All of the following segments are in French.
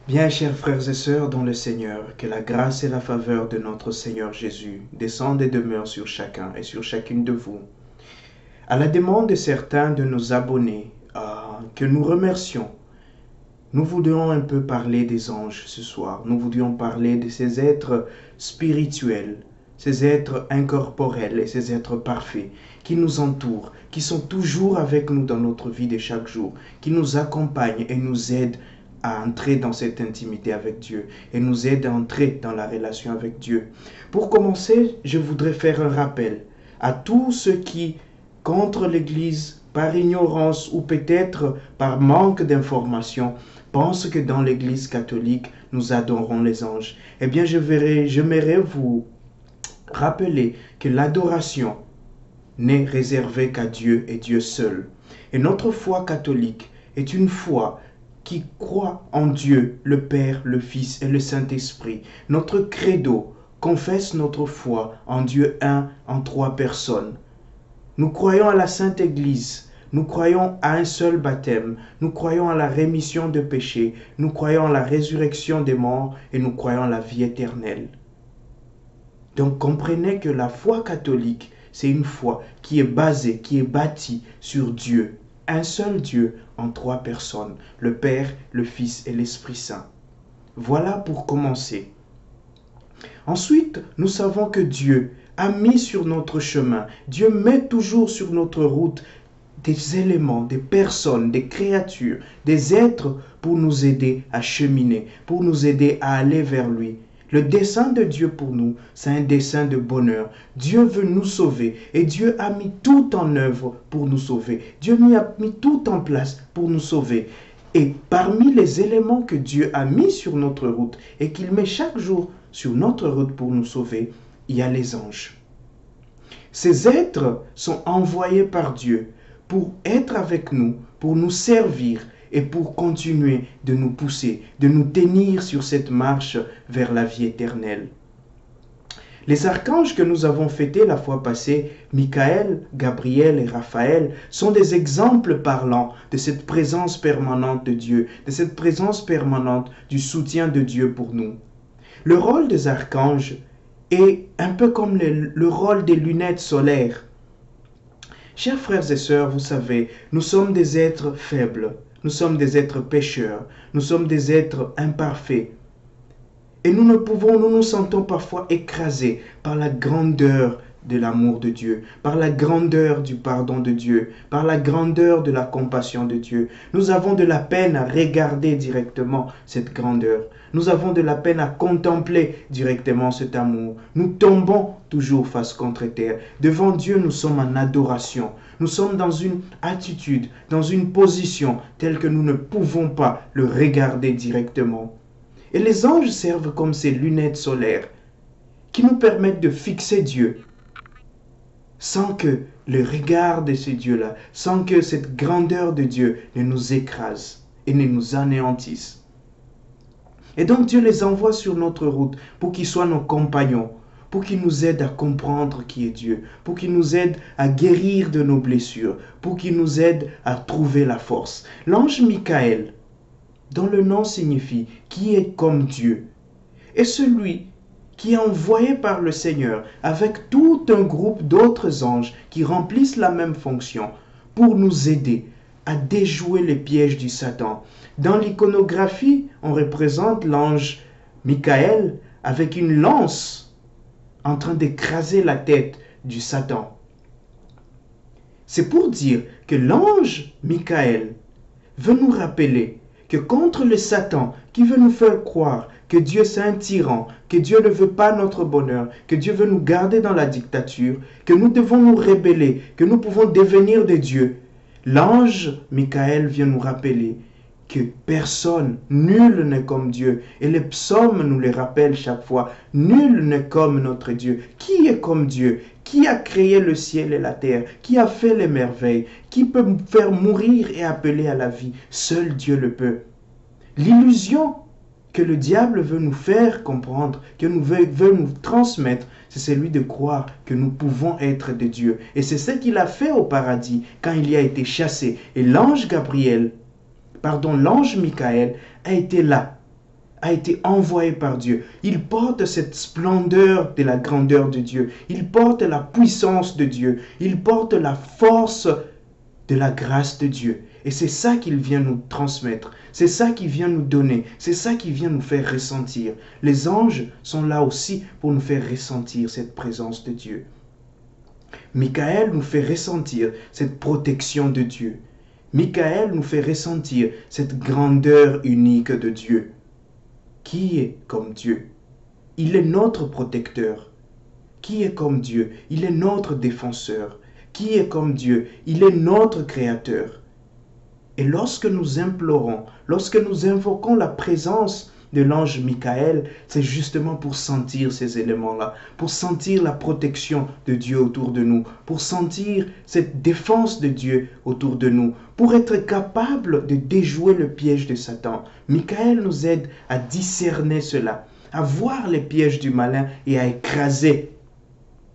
Bien, chers frères et sœurs dans le Seigneur, que la grâce et la faveur de notre Seigneur Jésus descendent et demeurent sur chacun et sur chacune de vous. À la demande de certains de nos abonnés, que nous remercions, nous voudrions un peu parler des anges ce soir. Nous voudrions parler de ces êtres spirituels, ces êtres incorporels et ces êtres parfaits qui nous entourent, qui sont toujours avec nous dans notre vie de chaque jour, qui nous accompagnent et nous aident à entrer dans cette intimité avec Dieu et nous aident à entrer dans la relation avec Dieu. Pour commencer, je voudrais faire un rappel à tous ceux qui, contre l'Église, par ignorance ou peut-être par manque d'information, pensent que dans l'Église catholique, nous adorons les anges. Eh bien, j'aimerais vous rappeler que l'adoration n'est réservée qu'à Dieu et Dieu seul. Et notre foi catholique est une foi qui croit en Dieu, le Père, le Fils et le Saint-Esprit. Notre credo confesse notre foi en Dieu un, en trois personnes. Nous croyons à la Sainte Église, nous croyons à un seul baptême, nous croyons à la rémission de péchés, nous croyons à la résurrection des morts et nous croyons à la vie éternelle. Donc comprenez que la foi catholique, c'est une foi qui est basée, qui est bâtie sur Dieu, un seul Dieu en trois personnes, le Père, le Fils et l'Esprit Saint. Voilà pour commencer. Ensuite, nous savons que Dieu a mis sur notre chemin, Dieu met toujours sur notre route des éléments, des personnes, des créatures, des êtres pour nous aider à cheminer, pour nous aider à aller vers lui. Le dessein de Dieu pour nous, c'est un dessein de bonheur. Dieu veut nous sauver et Dieu a mis tout en œuvre pour nous sauver. Dieu a mis tout en place pour nous sauver. Et parmi les éléments que Dieu a mis sur notre route et qu'il met chaque jour sur notre route pour nous sauver, il y a les anges. Ces êtres sont envoyés par Dieu pour être avec nous, pour nous servir et pour continuer de nous pousser, de nous tenir sur cette marche vers la vie éternelle. Les archanges que nous avons fêtés la fois passée, Michael, Gabriel et Raphaël, sont des exemples parlants de cette présence permanente de Dieu, de cette présence permanente du soutien de Dieu pour nous. Le rôle des archanges est un peu comme le rôle des lunettes solaires. Chers frères et sœurs, vous savez, nous sommes des êtres faibles, nous sommes des êtres pécheurs, nous sommes des êtres imparfaits. Et nous nous sentons parfois écrasés par la grandeur de l'amour de Dieu, par la grandeur du pardon de Dieu, par la grandeur de la compassion de Dieu. Nous avons de la peine à regarder directement cette grandeur. Nous avons de la peine à contempler directement cet amour. Nous tombons toujours face contre terre. Devant Dieu, nous sommes en adoration. Nous sommes dans une attitude, dans une position telle que nous ne pouvons pas le regarder directement. Et les anges servent comme ces lunettes solaires qui nous permettent de fixer Dieu sans que le regard de ce Dieu-là, sans que cette grandeur de Dieu ne nous écrase et ne nous anéantisse. Et donc Dieu les envoie sur notre route pour qu'ils soient nos compagnons, pour qu'ils nous aident à comprendre qui est Dieu, pour qu'ils nous aident à guérir de nos blessures, pour qu'ils nous aident à trouver la force. L'ange Michael, dont le nom signifie « qui est comme Dieu », est celui qui est envoyé par le Seigneur avec tout un groupe d'autres anges qui remplissent la même fonction pour nous aider à déjouer les pièges du Satan. Dans l'iconographie, on représente l'ange Michael avec une lance en train d'écraser la tête du Satan. C'est pour dire que l'ange Michael veut nous rappeler que contre le Satan qui veut nous faire croire que Dieu c'est un tyran, que Dieu ne veut pas notre bonheur, que Dieu veut nous garder dans la dictature, que nous devons nous rebeller, que nous pouvons devenir des dieux, l'ange Michael vient nous rappeler que personne, nul n'est comme Dieu. Et les psaumes nous le rappellent chaque fois. Nul n'est comme notre Dieu. Qui est comme Dieu? Qui a créé le ciel et la terre? Qui a fait les merveilles? Qui peut faire mourir et appeler à la vie? Seul Dieu le peut. L'illusion que le diable veut nous faire comprendre, que veut nous transmettre, c'est celui de croire que nous pouvons être des dieux. Et c'est ce qu'il a fait au paradis quand il y a été chassé. Et l'ange Michael a été là a été envoyé par Dieu. Il porte cette splendeur de la grandeur de Dieu. Il porte la puissance de Dieu. Il porte la force de la grâce de Dieu. Et c'est ça qu'il vient nous transmettre. C'est ça qu'il vient nous donner. C'est ça qui vient nous faire ressentir. Les anges sont là aussi pour nous faire ressentir cette présence de Dieu. Michael nous fait ressentir cette protection de Dieu. Michael nous fait ressentir cette grandeur unique de Dieu. Qui est comme Dieu? Il est notre protecteur. Qui est comme Dieu? Il est notre défenseur. Qui est comme Dieu? Il est notre créateur. Et lorsque nous implorons, lorsque nous invoquons la présence de l'ange Michael, c'est justement pour sentir ces éléments-là, pour sentir la protection de Dieu autour de nous, pour sentir cette défense de Dieu autour de nous, pour être capable de déjouer le piège de Satan. Michael nous aide à discerner cela, à voir les pièges du malin et à écraser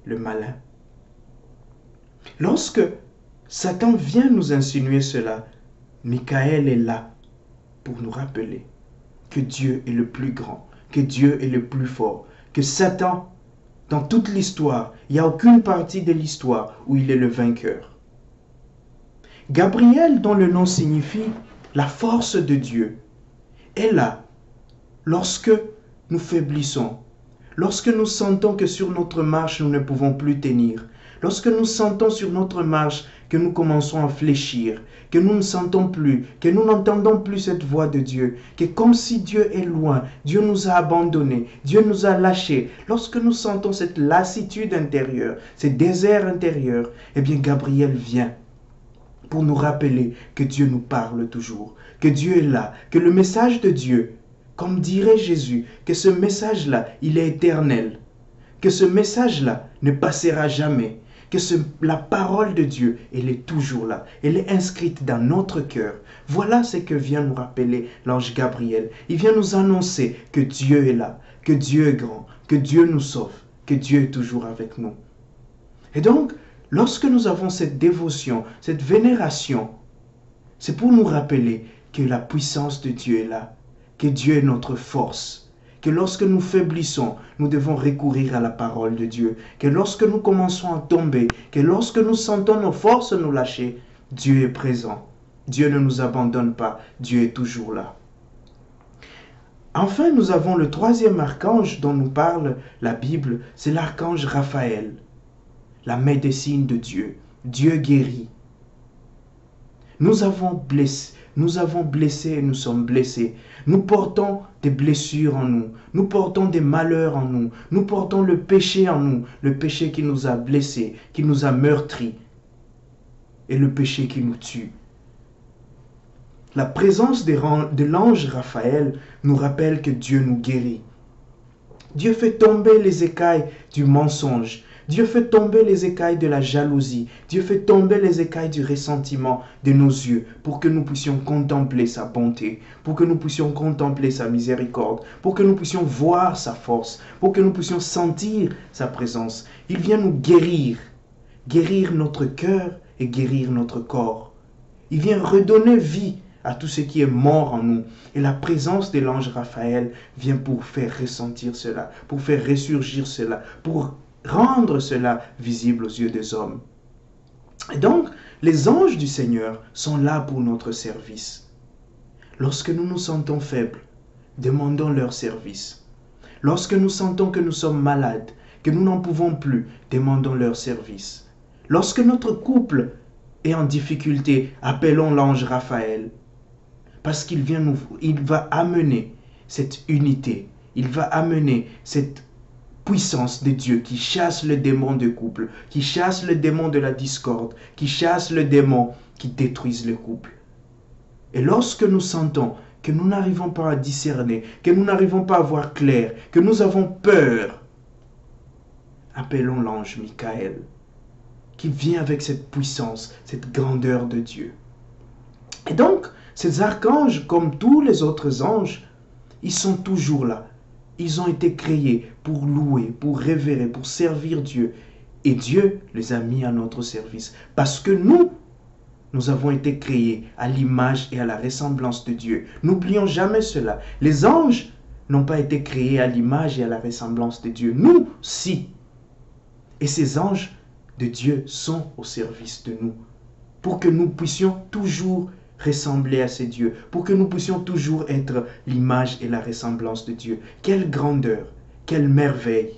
le malin. Lorsque Satan vient nous insinuer cela, Michael est là pour nous rappeler que Dieu est le plus grand, que Dieu est le plus fort, que Satan, dans toute l'histoire, il n'y a aucune partie de l'histoire où il est le vainqueur. Gabriel, dont le nom signifie la force de Dieu, est là lorsque nous faiblissons, lorsque nous sentons que sur notre marche nous ne pouvons plus tenir, lorsque nous sentons sur notre marche que nous commençons à fléchir, que nous ne sentons plus, que nous n'entendons plus cette voix de Dieu, que comme si Dieu est loin, Dieu nous a abandonnés, Dieu nous a lâchés. Lorsque nous sentons cette lassitude intérieure, ce désert intérieur, eh bien Gabriel vient pour nous rappeler que Dieu nous parle toujours, que Dieu est là, que le message de Dieu, comme dirait Jésus, que ce message-là, il est éternel, que ce message-là ne passera jamais, que la parole de Dieu, elle est toujours là. Elle est inscrite dans notre cœur. Voilà ce que vient nous rappeler l'ange Gabriel. Il vient nous annoncer que Dieu est là, que Dieu est grand, que Dieu nous sauve, que Dieu est toujours avec nous. Et donc, lorsque nous avons cette dévotion, cette vénération, c'est pour nous rappeler que la puissance de Dieu est là, que Dieu est notre force, que lorsque nous faiblissons, nous devons recourir à la parole de Dieu, que lorsque nous commençons à tomber, que lorsque nous sentons nos forces nous lâcher, Dieu est présent. Dieu ne nous abandonne pas, Dieu est toujours là. Enfin, nous avons le troisième archange dont nous parle la Bible, c'est l'archange Raphaël, la médecine de Dieu. Dieu guérit. Nous avons blessé et nous sommes blessés. Nous portons des blessures en nous. Nous portons des malheurs en nous. Nous portons le péché en nous. Le péché qui nous a blessés, qui nous a meurtris. Et le péché qui nous tue. La présence de l'ange Raphaël nous rappelle que Dieu nous guérit. Dieu fait tomber les écailles du mensonge. Dieu fait tomber les écailles de la jalousie. Dieu fait tomber les écailles du ressentiment de nos yeux pour que nous puissions contempler sa bonté, pour que nous puissions contempler sa miséricorde, pour que nous puissions voir sa force, pour que nous puissions sentir sa présence. Il vient nous guérir, guérir notre cœur et guérir notre corps. Il vient redonner vie à tout ce qui est mort en nous. Et la présence de l'ange Raphaël vient pour faire ressentir cela, pour faire ressurgir cela, pour rendre cela visible aux yeux des hommes. Et donc, les anges du Seigneur sont là pour notre service. Lorsque nous nous sentons faibles, demandons leur service. Lorsque nous sentons que nous sommes malades, que nous n'en pouvons plus, demandons leur service. Lorsque notre couple est en difficulté, appelons l'ange Raphaël. Parce qu'il va amener cette unité, il va amener cette puissance de Dieu qui chasse le démon de couple, qui chasse le démon de la discorde, qui chasse le démon qui détruise le couple. Et lorsque nous sentons que nous n'arrivons pas à discerner, que nous n'arrivons pas à voir clair, que nous avons peur, appelons l'ange Michael, qui vient avec cette puissance, cette grandeur de Dieu. Et donc, ces archanges, comme tous les autres anges, ils sont toujours là. Ils ont été créés pour louer, pour révérer, pour servir Dieu. Et Dieu les a mis à notre service. Parce que nous avons été créés à l'image et à la ressemblance de Dieu. N'oublions jamais cela. Les anges n'ont pas été créés à l'image et à la ressemblance de Dieu. Nous, si. Et ces anges de Dieu sont au service de nous, pour que nous puissions toujours ressembler à ces dieux, pour que nous puissions toujours être l'image et la ressemblance de Dieu. Quelle grandeur, quelle merveille.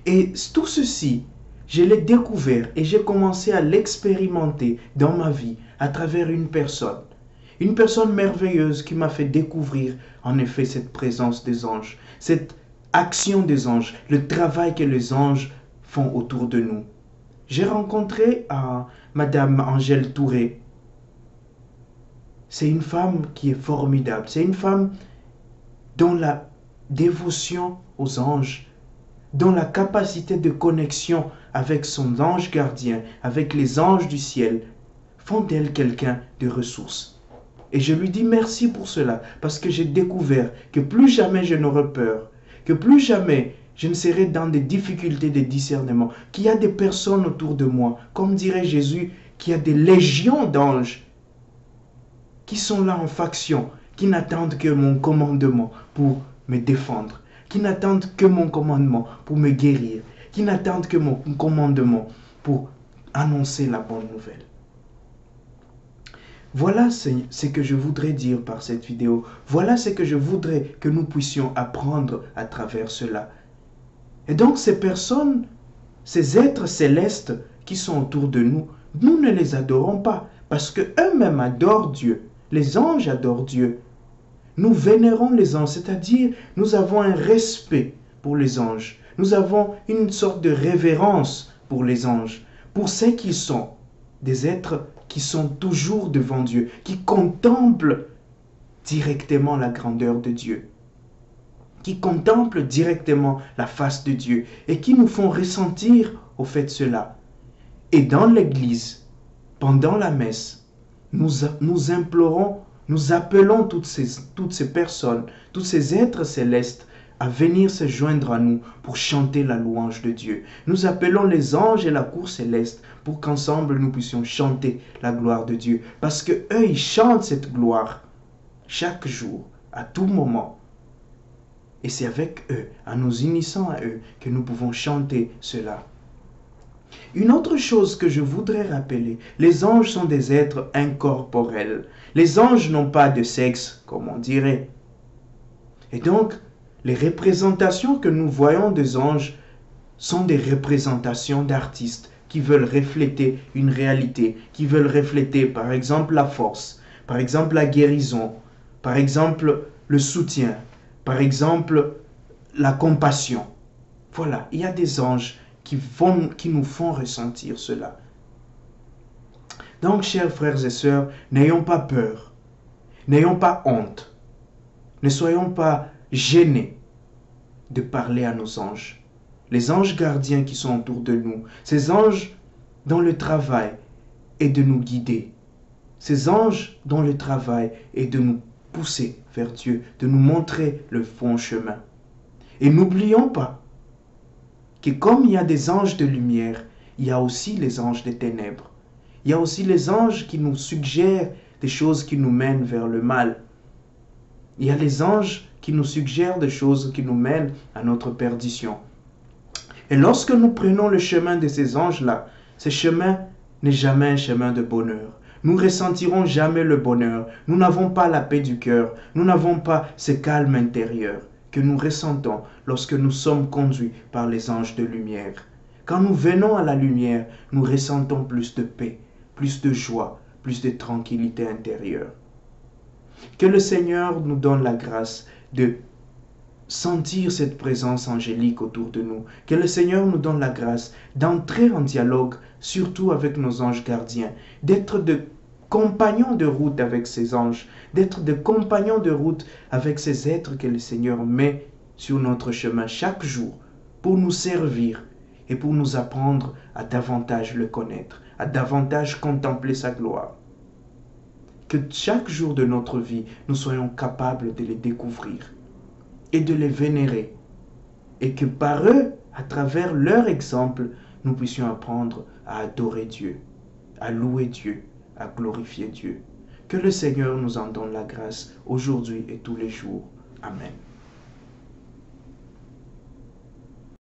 Et tout ceci, je l'ai découvert et j'ai commencé à l'expérimenter dans ma vie à travers une personne merveilleuse qui m'a fait découvrir en effet cette présence des anges, cette action des anges, le travail que les anges font autour de nous. J'ai rencontré Madame Angèle Touré. C'est une femme qui est formidable. C'est une femme dont la dévotion aux anges, dont la capacité de connexion avec son ange gardien, avec les anges du ciel, font d'elle quelqu'un de ressources. Et je lui dis merci pour cela, parce que j'ai découvert que plus jamais je n'aurai peur, que plus jamais je ne serai dans des difficultés de discernement, qu'il y a des personnes autour de moi, comme dirait Jésus, qu'il y a des légions d'anges qui sont là en faction, qui n'attendent que mon commandement pour me défendre, qui n'attendent que mon commandement pour me guérir, qui n'attendent que mon commandement pour annoncer la bonne nouvelle. Voilà ce que je voudrais dire par cette vidéo. Voilà ce que je voudrais que nous puissions apprendre à travers cela. Et donc ces personnes, ces êtres célestes qui sont autour de nous, nous ne les adorons pas parce qu'eux-mêmes adorent Dieu. Les anges adorent Dieu. Nous vénérons les anges, c'est-à-dire nous avons un respect pour les anges. Nous avons une sorte de révérence pour les anges, pour ce qu'ils sont, des êtres qui sont toujours devant Dieu, qui contemplent directement la grandeur de Dieu, qui contemplent directement la face de Dieu et qui nous font ressentir au fait cela. Et dans l'église, pendant la messe, nous implorons, nous appelons toutes ces personnes, tous ces êtres célestes à venir se joindre à nous pour chanter la louange de Dieu. Nous appelons les anges et la cour céleste pour qu'ensemble nous puissions chanter la gloire de Dieu. Parce que eux, ils chantent cette gloire chaque jour, à tout moment. Et c'est avec eux, en nous unissant à eux, que nous pouvons chanter cela. Une autre chose que je voudrais rappeler, les anges sont des êtres incorporels. Les anges n'ont pas de sexe, comme on dirait. Et donc, les représentations que nous voyons des anges sont des représentations d'artistes qui veulent refléter une réalité, qui veulent refléter par exemple la force, par exemple la guérison, par exemple le soutien, par exemple la compassion. Voilà, il y a des anges qui nous font ressentir cela. Donc, chers frères et sœurs, n'ayons pas peur, n'ayons pas honte, ne soyons pas gênés de parler à nos anges. Les anges gardiens qui sont autour de nous, ces anges dont le travail est de nous guider, ces anges dont le travail est de nous pousser vers Dieu, de nous montrer le bon chemin. Et n'oublions pas que comme il y a des anges de lumière, il y a aussi les anges des ténèbres. Il y a aussi les anges qui nous suggèrent des choses qui nous mènent vers le mal. Il y a les anges qui nous suggèrent des choses qui nous mènent à notre perdition. Et lorsque nous prenons le chemin de ces anges-là, ce chemin n'est jamais un chemin de bonheur. Nous ne ressentirons jamais le bonheur. Nous n'avons pas la paix du cœur. Nous n'avons pas ce calme intérieur que nous ressentons lorsque nous sommes conduits par les anges de lumière. Quand nous venons à la lumière, nous ressentons plus de paix, plus de joie, plus de tranquillité intérieure. Que le Seigneur nous donne la grâce de sentir cette présence angélique autour de nous. Que le Seigneur nous donne la grâce d'entrer en dialogue, surtout avec nos anges gardiens, d'être de compagnons de route avec ces anges, d'être de compagnons de route avec ces êtres que le Seigneur met sur notre chemin chaque jour pour nous servir et pour nous apprendre à davantage le connaître, à davantage contempler sa gloire. Que chaque jour de notre vie, nous soyons capables de les découvrir et de les vénérer. Et que par eux, à travers leur exemple, nous puissions apprendre à adorer Dieu, à louer Dieu, à glorifier Dieu. Que le Seigneur nous en donne la grâce aujourd'hui et tous les jours. Amen.